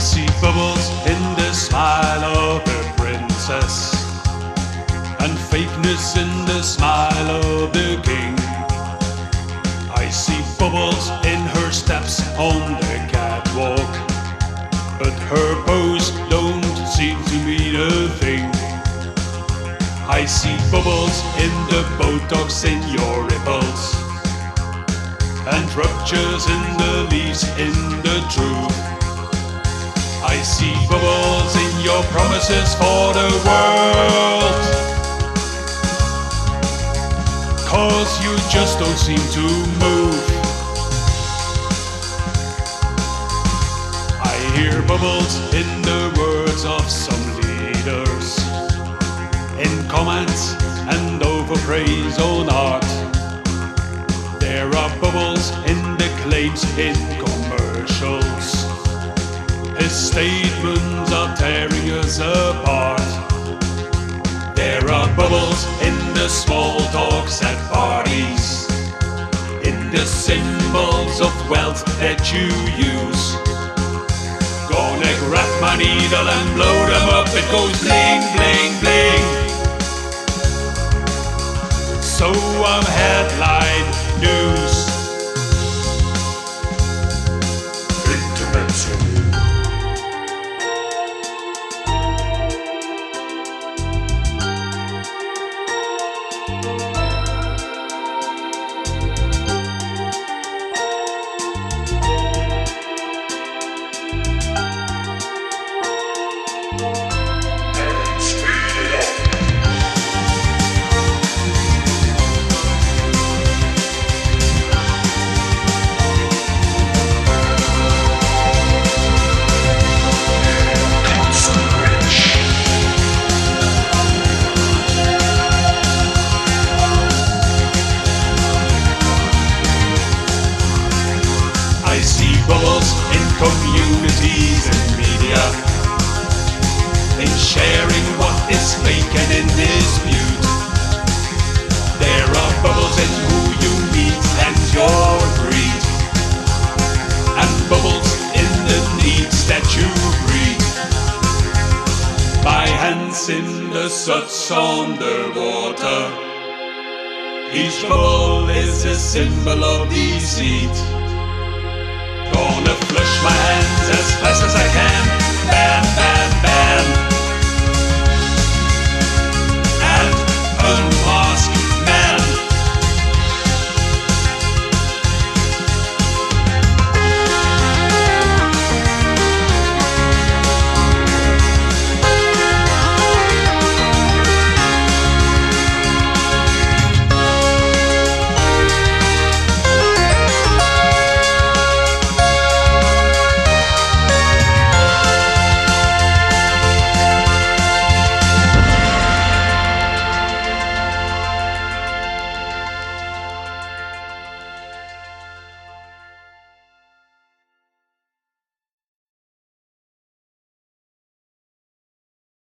see bubbles in the smile of a princess, and fakeness in the smile of the king. I see bubbles in her steps on the catwalk, but her pose don't seem to mean a thing. I see bubbles in the Botox in your ripples, and ruptures in the leaves in the truth. I see bubbles in your promises for the world, 'cause you just don't seem to move. I hear bubbles in the words of some leaders, in comments and overpraise on art. There are bubbles in the claims in commercials. His statements are tearing us apart. There are bubbles in the small talks at parties, in the symbols of wealth that you use. Gonna grab my needle and blow them up, it goes bling, bling, bling. So I'm headline news. Intermezzo. I see bubbles in communities and media, in sharing what is fake and in dispute. There are bubbles in who you meet and your greed, and bubbles in the needs that you breed. My hands in the suds on the water, each bubble is a symbol of deceit. Gonna flush my hands as fast as I can.